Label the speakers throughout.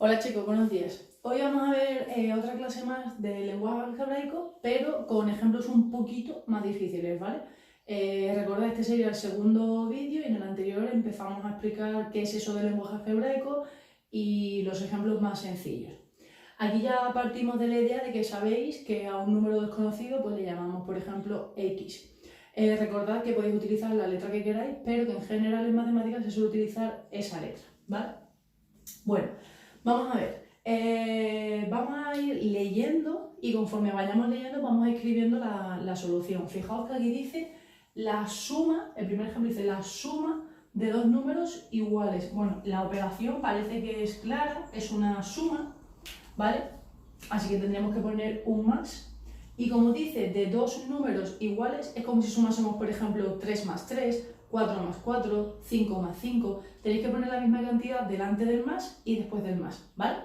Speaker 1: Hola chicos, buenos días. Hoy vamos a ver otra clase más de lenguaje algebraico, pero con ejemplos un poquito más difíciles, ¿vale? Recordad, este sería el segundo vídeo y en el anterior empezamos a explicar qué es eso del lenguaje algebraico y los ejemplos más sencillos. Aquí ya partimos de la idea de que sabéis que a un número desconocido pues le llamamos, por ejemplo, X. Recordad que podéis utilizar la letra que queráis, pero que en general en matemáticas se suele utilizar esa letra, ¿vale? Bueno, vamos a ver. Vamos a ir leyendo y conforme vayamos leyendo vamos escribiendo la solución. Fijaos que aquí dice la suma, el primer ejemplo dice la suma de dos números iguales. Bueno, la operación parece que es clara, es una suma, ¿vale? Así que tendríamos que poner un más. Y como dice de dos números iguales, es como si sumásemos, por ejemplo, 3 más 3, 4 más 4, 5 más 5. Tenéis que poner la misma cantidad delante del más y después del más, ¿vale?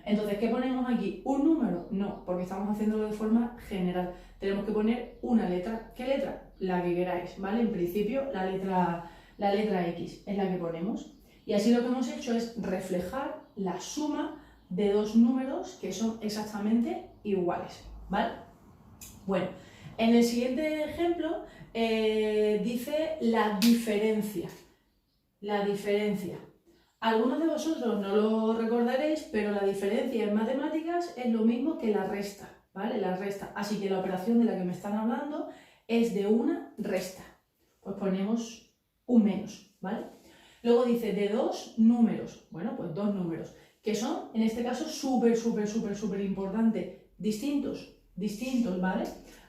Speaker 1: Entonces, ¿qué ponemos aquí? ¿Un número? No, porque estamos haciéndolo de forma general. Tenemos que poner una letra. ¿Qué letra? La que queráis, ¿vale? En principio, la letra X es la que ponemos. Y así lo que hemos hecho es reflejar la suma de dos números que son exactamente iguales, ¿vale? Bueno, en el siguiente ejemplo dice la diferencia. La diferencia. Algunos de vosotros no lo recordaréis, pero la diferencia en matemáticas es lo mismo que la resta, ¿vale? La resta. Así que la operación de la que me están hablando es de una resta. Pues ponemos un menos, ¿vale? Luego dice de dos números. Bueno, pues dos números, que son, en este caso, súper importante. Distintos, ¿vale?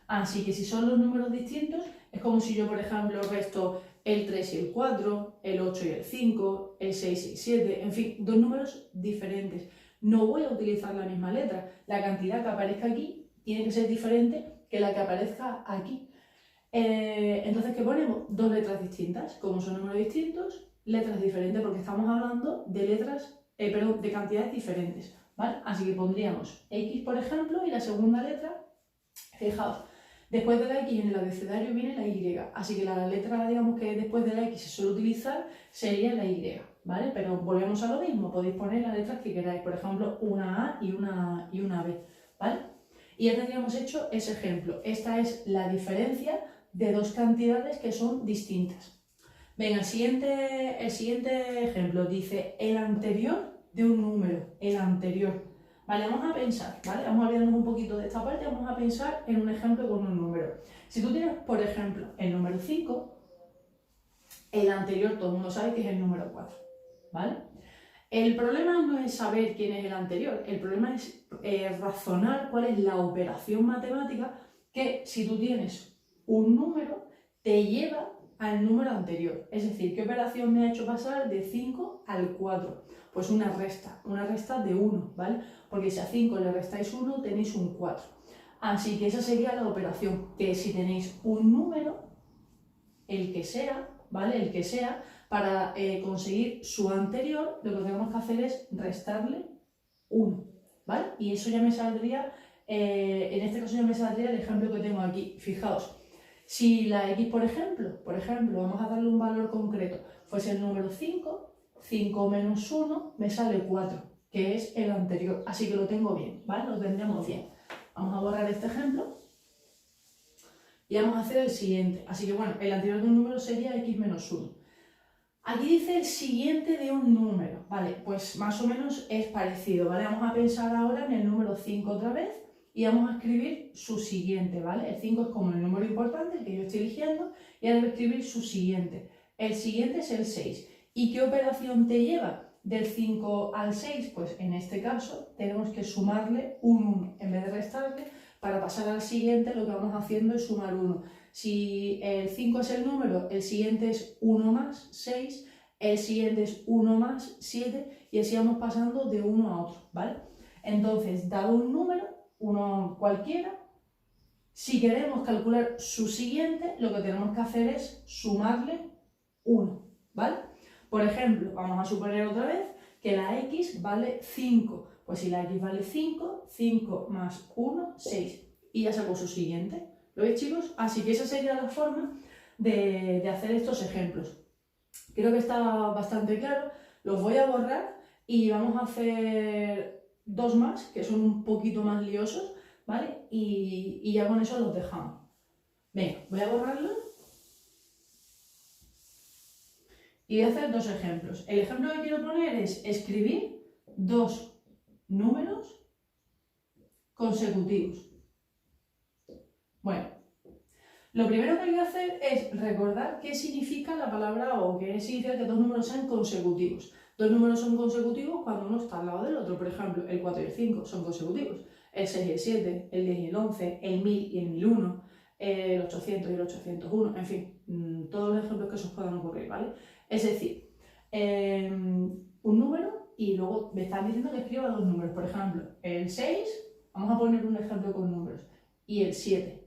Speaker 1: Así que si son los números distintos, es como si yo, por ejemplo, resto el 3 y el 4, el 8 y el 5, el 6 y el 7, en fin, dos números diferentes. No voy a utilizar la misma letra. La cantidad que aparezca aquí tiene que ser diferente que la que aparezca aquí. Entonces, ¿qué ponemos? Dos letras distintas. Como son números distintos, letras diferentes, porque estamos hablando de de cantidades diferentes, ¿vale? Así que pondríamos X, por ejemplo, y la segunda letra, fijaos, después de la X en el abecedario viene la Y, así que la letra, digamos, que después de la X se suele utilizar sería la Y, ¿vale? Pero volvemos a lo mismo, podéis poner las letras que queráis, por ejemplo, una A y una B, ¿vale? Y ya tendríamos hecho ese ejemplo. Esta es la diferencia de dos cantidades que son distintas. Venga, el siguiente ejemplo dice el anterior de un número, el anterior. Vale, vamos a pensar, ¿vale? Vamos a olvidarnos un poquito de esta parte, vamos a pensar en un ejemplo con un número. Si tú tienes, por ejemplo, el número 5, el anterior todo el mundo sabe que es el número 4, ¿vale? El problema no es saber quién es el anterior, el problema es razonar cuál es la operación matemática que si tú tienes un número te lleva al número anterior. Es decir, ¿qué operación me ha hecho pasar de 5 al 4? Pues una resta de 1, ¿vale? Porque si a 5 le restáis 1 tenéis un 4. Así que esa sería la operación, que si tenéis un número, el que sea, ¿vale? El que sea, para conseguir su anterior, lo que tenemos que hacer es restarle 1, ¿vale? Y eso ya me saldría, en este caso ya me saldría el ejemplo que tengo aquí. Fijaos, si la X, por ejemplo, vamos a darle un valor concreto, fuese el número 5, 5 menos 1 me sale 4, que es el anterior, así que lo tengo bien, ¿vale? Lo tendríamos bien. Vamos a borrar este ejemplo y vamos a hacer el siguiente. Así que bueno, el anterior de un número sería X menos 1. Aquí dice el siguiente de un número, ¿vale? Pues más o menos es parecido, ¿vale? Vamos a pensar ahora en el número 5 otra vez y vamos a escribir su siguiente, ¿vale? El 5 es como el número importante, el que yo estoy eligiendo, y ahora voy a escribir su siguiente. El siguiente es el 6. ¿Y qué operación te lleva del 5 al 6? Pues en este caso tenemos que sumarle un 1 en vez de restarle. Para pasar al siguiente lo que vamos haciendo es sumar 1. Si el 5 es el número, el siguiente es 1 más 6, el siguiente es 1 más 7 y así vamos pasando de uno a otro, ¿vale? Entonces, dado un número, uno cualquiera, si queremos calcular su siguiente, lo que tenemos que hacer es sumarle 1, ¿vale? Por ejemplo, vamos a suponer otra vez que la X vale 5. Pues si la X vale 5, 5 más 1, 6. Y ya sacó su siguiente. ¿Lo veis, chicos? Así que esa sería la forma de hacer estos ejemplos. Creo que está bastante claro. Los voy a borrar Y vamos a hacer dos más, que son un poquito más liosos, ¿vale? Y ya con eso los dejamos. Venga, voy a borrarlo. Y voy a hacer dos ejemplos. El ejemplo que quiero poner es escribir dos números consecutivos. Bueno, lo primero que hay que hacer es recordar qué significa la palabra o qué significa que dos números sean consecutivos. Dos números son consecutivos cuando uno está al lado del otro. Por ejemplo, el 4 y el 5 son consecutivos. El 6 y el 7, el 10 y el 11, el 1000 y el 1001, el 800 y el 801, en fin, todos los ejemplos que se os puedan ocurrir, ¿vale? Es decir, un número y luego me están diciendo que escriba dos números. Por ejemplo, el 6, vamos a poner un ejemplo con números, y el 7.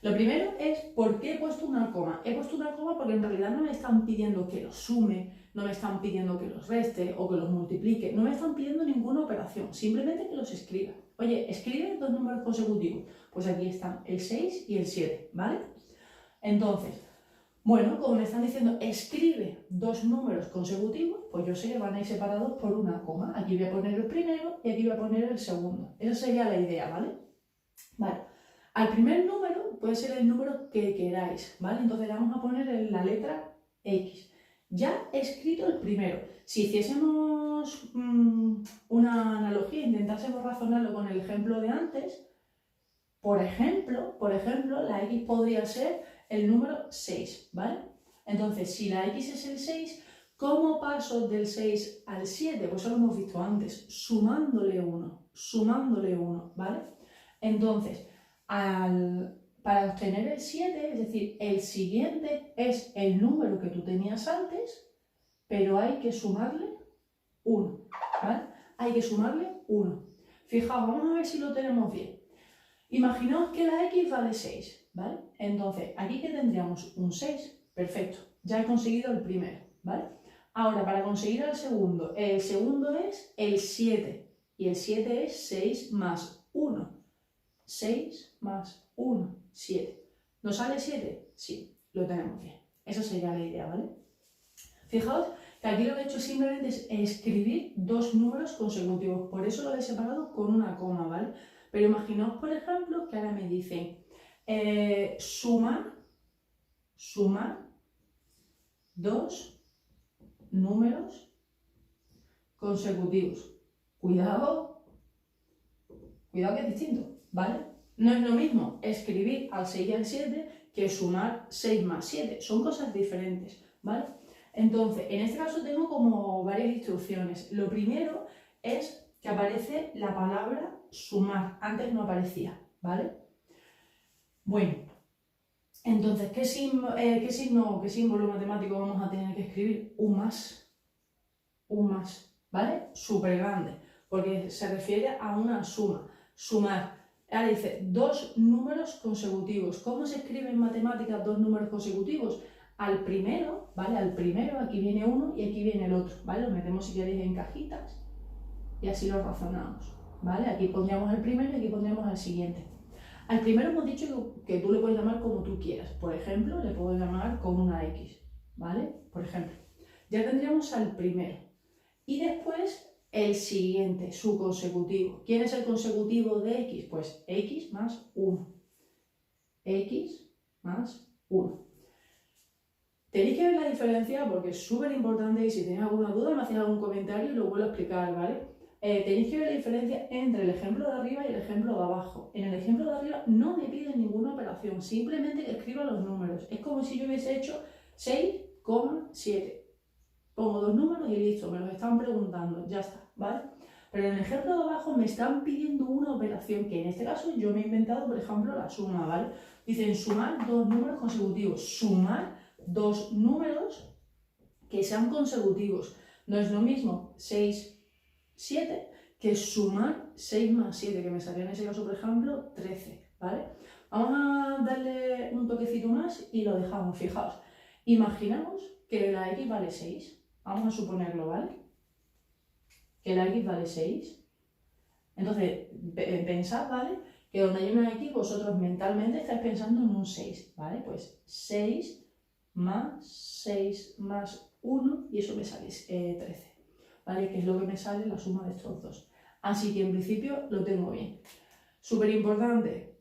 Speaker 1: Lo primero es por qué he puesto una coma. He puesto una coma porque en realidad no me están pidiendo que los sume, no me están pidiendo que los reste o que los multiplique, no me están pidiendo ninguna operación, simplemente que los escriba. Oye, escribe dos números consecutivos. Pues aquí están el 6 y el 7, ¿vale? Entonces, bueno, como me están diciendo escribe dos números consecutivos, pues yo sé que van a ir separados por una coma. Aquí voy a poner el primero y aquí voy a poner el segundo. Esa sería la idea, ¿vale? Vale. Al primer número puede ser el número que queráis, ¿vale? Entonces vamos a poner la letra X. Ya he escrito el primero. Si hiciésemos una analogía, intentásemos razonarlo con el ejemplo de antes, por ejemplo, la X podría ser el número 6, ¿vale? Entonces, si la X es el 6, ¿cómo paso del 6 al 7? Pues eso lo hemos visto antes, sumándole 1, ¿vale? Entonces, para obtener el 7, es decir, el siguiente es el número que tú tenías antes, pero hay que sumarle 1, ¿vale? Hay que sumarle 1. Fijaos, vamos a ver si lo tenemos bien. Imaginaos que la X vale 6, ¿vale? Entonces, aquí que tendríamos un 6, perfecto, ya he conseguido el primero, ¿vale? Ahora, para conseguir el segundo es el 7, y el 7 es 6 más 1. 6 más 1, 7. ¿Nos sale 7? Sí, lo tenemos bien. Esa sería la idea, ¿vale? Fijaos que aquí lo que he hecho simplemente es escribir dos números consecutivos. Por eso lo he separado con una coma, ¿vale? Pero imaginaos, por ejemplo, que ahora me dicen sumar dos números consecutivos. Cuidado que es distinto, ¿vale? No es lo mismo escribir al 6 y al 7 que sumar 6 más 7. Son cosas diferentes, ¿vale? Entonces, en este caso tengo como varias instrucciones. Lo primero es que aparece la palabra sumar. Antes no aparecía, ¿vale? Bueno, entonces, ¿qué símbolo matemático vamos a tener que escribir? Un más, ¿vale? Súper grande, porque se refiere a una suma. Sumar. Ahora dice dos números consecutivos. ¿Cómo se escribe en matemáticas dos números consecutivos? Al primero, ¿vale? Al primero, aquí viene uno y aquí viene el otro, ¿vale? Lo metemos si queréis en cajitas y así lo razonamos, ¿vale? Aquí pondríamos el primero y aquí pondríamos el siguiente. Al primero hemos dicho que tú le puedes llamar como tú quieras. Por ejemplo, le puedo llamar con una X, ¿vale? Por ejemplo. Ya tendríamos al primero. Y después el siguiente, su consecutivo. ¿Quién es el consecutivo de X? Pues X más 1. X más 1. Tenéis que ver la diferencia porque es súper importante y si tenéis alguna duda me hacéis algún comentario y lo vuelvo a explicar, ¿vale? Tenéis que ver la diferencia entre el ejemplo de arriba y el ejemplo de abajo. En el ejemplo de arriba no me piden ninguna operación, simplemente que escriba los números. Es como si yo hubiese hecho 6,7. Pongo dos números y listo, me los están preguntando, ya está, ¿vale? Pero en el ejemplo de abajo me están pidiendo una operación que en este caso yo me he inventado, por ejemplo, la suma, ¿vale? Dicen sumar dos números consecutivos, sumar dos números que sean consecutivos. No es lo mismo 6, 7 que sumar 6 más 7, que me salió en ese caso, por ejemplo, 13, ¿vale? Vamos a darle un toquecito más y lo dejamos, fijaos. Imaginamos que la X vale 6. Vamos a suponerlo, ¿vale? Que la X vale 6. Entonces, pensad, ¿vale? Que donde hay una X, vosotros mentalmente estáis pensando en un 6, ¿vale? Pues 6 más 1 y eso me sale 13. ¿vale? Que es lo que me sale la suma de estos dos. Así que en principio lo tengo bien. Súper importante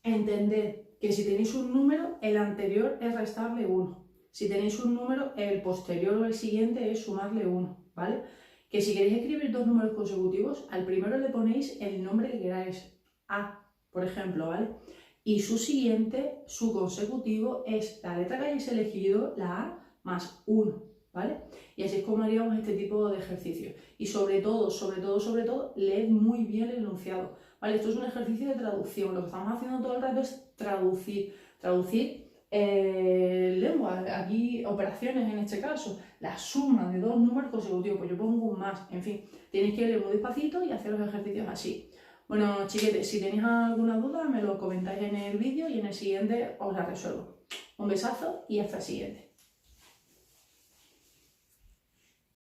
Speaker 1: entender que si tenéis un número, el anterior es restarle 1. Si tenéis un número, el posterior o el siguiente es sumarle 1, ¿vale? Que si queréis escribir dos números consecutivos, al primero le ponéis el nombre que queráis, A, por ejemplo, ¿vale? Y su siguiente, su consecutivo, es la letra que hayáis elegido, la A, más 1, ¿vale? Y así es como haríamos este tipo de ejercicio. Y sobre todo, leed muy bien el enunciado, ¿vale? Esto es un ejercicio de traducción. Lo que estamos haciendo todo el rato es traducir lengua, aquí operaciones en este caso, la suma de dos números consecutivos, pues yo pongo un más, en fin, tenéis que leer muy despacito y hacer los ejercicios así. Bueno, chiquetes, si tenéis alguna duda me lo comentáis en el vídeo y en el siguiente os la resuelvo. Un besazo y hasta el siguiente.